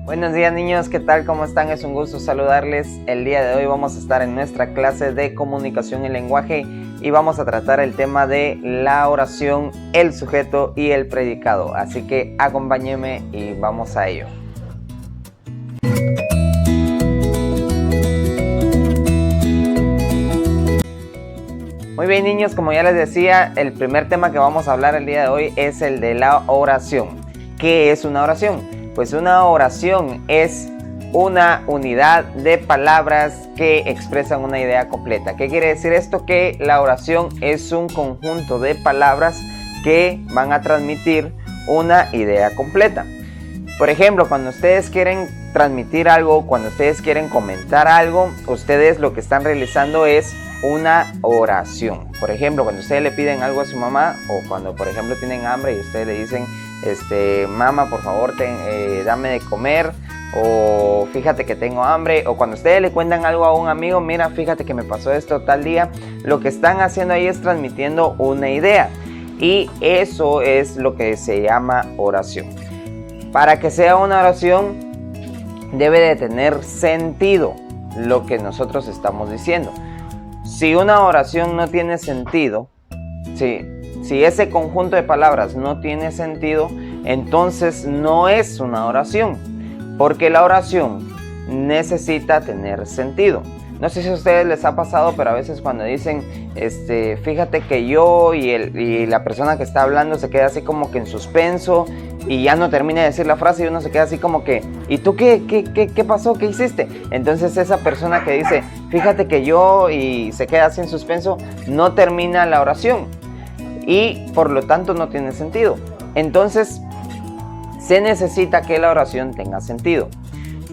Buenos días niños, ¿qué tal? ¿Cómo están? Es un gusto saludarles. El día de hoy vamos a estar en nuestra clase de comunicación y lenguaje y vamos a tratar el tema de la oración, el sujeto y el predicado. Así que acompáñenme y vamos a ello. Muy bien niños, como ya les decía, el primer tema que vamos a hablar el día de hoy es el de la oración. ¿Qué es una oración? Pues una oración es una unidad de palabras que expresan una idea completa. ¿Qué quiere decir esto? Que la oración es un conjunto de palabras que van a transmitir una idea completa. Por ejemplo, cuando ustedes quieren transmitir algo, cuando ustedes quieren comentar algo, ustedes lo que están realizando es una oración. Por ejemplo, cuando ustedes le piden algo a su mamá o cuando, por ejemplo, tienen hambre y ustedes le dicen, mamá, por favor, dame de comer, o fíjate que tengo hambre, o cuando ustedes le cuentan algo a un amigo, mira, fíjate que me pasó esto tal día, lo que están haciendo ahí es transmitiendo una idea y eso es lo que se llama oración. Para que sea una oración debe de tener sentido lo que nosotros estamos diciendo. Si una oración no tiene sentido, si ese conjunto de palabras no tiene sentido, entonces no es una oración, porque la oración necesita tener sentido. No sé si a ustedes les ha pasado, pero a veces cuando dicen, fíjate que yo y la persona que está hablando se queda así como que en suspenso y ya no termina de decir la frase y uno se queda así como que, ¿y tú qué pasó? ¿Qué hiciste? Entonces esa persona que dice, fíjate que yo y se queda así en suspenso, no termina la oración y por lo tanto no tiene sentido. Entonces se necesita que la oración tenga sentido.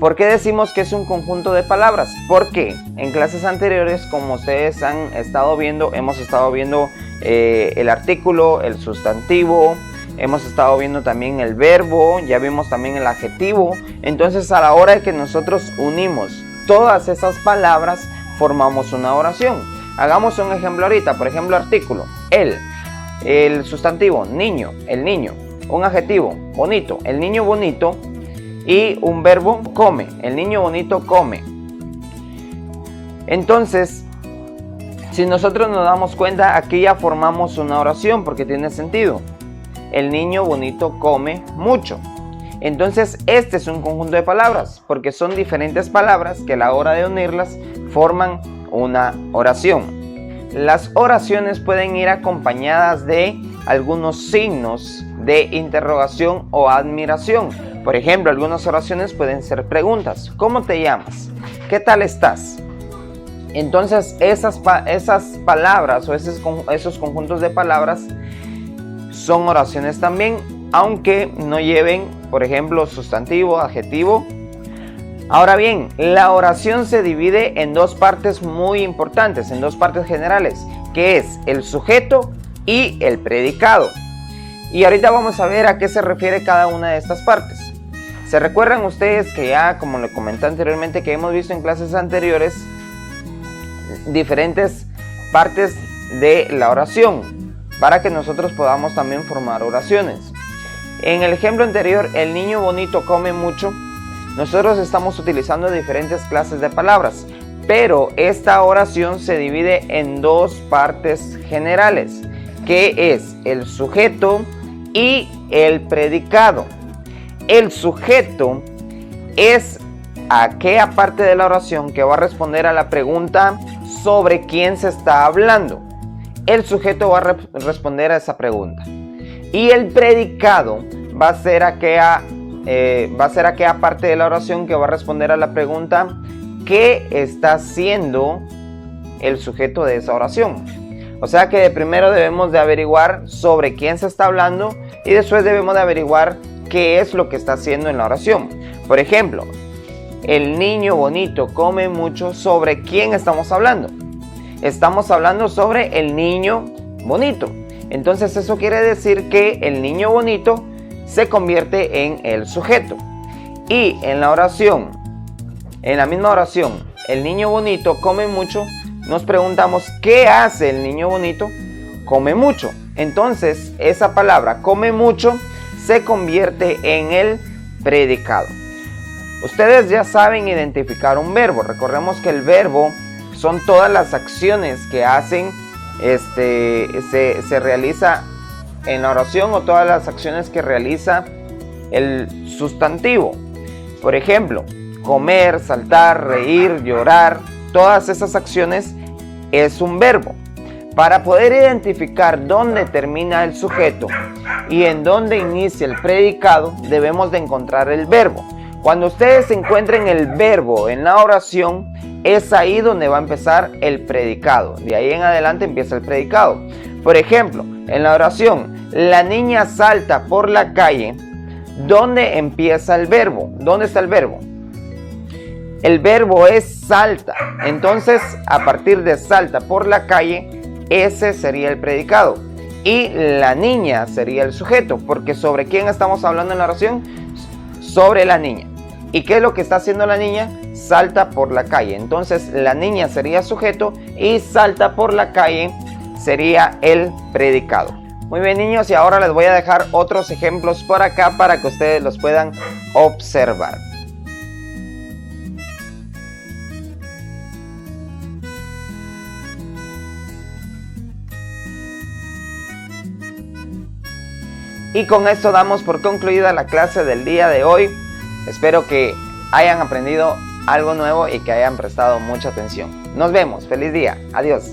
¿Por qué decimos que es un conjunto de palabras? Porque en clases anteriores, como ustedes han estado viendo, hemos estado viendo el artículo, el sustantivo, hemos estado viendo también el verbo, ya vimos también el adjetivo. Entonces a la hora de que nosotros unimos todas esas palabras, formamos una oración. Hagamos un ejemplo ahorita, por ejemplo artículo, el sustantivo, niño, el niño, un adjetivo, bonito, el niño bonito, y un verbo, come, el niño bonito come. Entonces, si nosotros nos damos cuenta, aquí ya formamos una oración porque tiene sentido. El niño bonito come mucho. Entonces, este es un conjunto de palabras porque son diferentes palabras que a la hora de unirlas forman una oración. Las oraciones pueden ir acompañadas de algunos signos de interrogación o admiración. Por ejemplo, algunas oraciones pueden ser preguntas. ¿Cómo te llamas? ¿Qué tal estás? Entonces, esas palabras o esos conjuntos de palabras son oraciones también, aunque no lleven, por ejemplo, sustantivo, adjetivo. Ahora bien, la oración se divide en dos partes muy importantes, en dos partes generales, que es el sujeto y el predicado. Y ahorita vamos a ver a qué se refiere cada una de estas partes. ¿Se recuerdan ustedes que ya, como le comenté anteriormente, que hemos visto en clases anteriores, diferentes partes de la oración para que nosotros podamos también formar oraciones? En el ejemplo anterior, el niño bonito come mucho, nosotros estamos utilizando diferentes clases de palabras, pero esta oración se divide en dos partes generales, que es el sujeto y el predicado. El sujeto es aquella parte de la oración que va a responder a la pregunta sobre quién se está hablando. El sujeto va a responder a esa pregunta. Y el predicado va a ser aquella parte de la oración que va a responder a la pregunta ¿qué está haciendo el sujeto de esa oración? O sea que primero debemos de averiguar sobre quién se está hablando y después debemos de averiguar qué es lo que está haciendo en la oración. Por ejemplo, el niño bonito come mucho. ¿Sobre quién estamos hablando? Estamos hablando sobre el niño bonito. Entonces eso quiere decir que el niño bonito se convierte en el sujeto. Y en la oración, en la misma oración, el niño bonito come mucho, nos preguntamos ¿qué hace el niño bonito? Come mucho. Entonces esa palabra come mucho se convierte en el predicado. Ustedes ya saben identificar un verbo. Recordemos que el verbo son todas las acciones que hacen, se realiza en la oración, o todas las acciones que realiza el sustantivo. Por ejemplo, comer, saltar, reír, llorar, todas esas acciones es un verbo. Para poder identificar dónde termina el sujeto y en dónde inicia el predicado, debemos de encontrar el verbo. Cuando ustedes encuentren el verbo en la oración, es ahí donde va a empezar el predicado. De ahí en adelante empieza el predicado. Por ejemplo, en la oración, la niña salta por la calle. ¿Dónde empieza el verbo? ¿Dónde está el verbo? El verbo es salta. Entonces, a partir de salta por la calle, ese sería el predicado. Y la niña sería el sujeto, porque ¿sobre quién estamos hablando en la oración? Sobre la niña. ¿Y qué es lo que está haciendo la niña? Salta por la calle. Entonces la niña sería sujeto y salta por la calle sería el predicado. Muy bien, niños, y ahora les voy a dejar otros ejemplos por acá para que ustedes los puedan observar. Y con esto damos por concluida la clase del día de hoy. Espero que hayan aprendido algo nuevo y que hayan prestado mucha atención. Nos vemos. Feliz día. Adiós.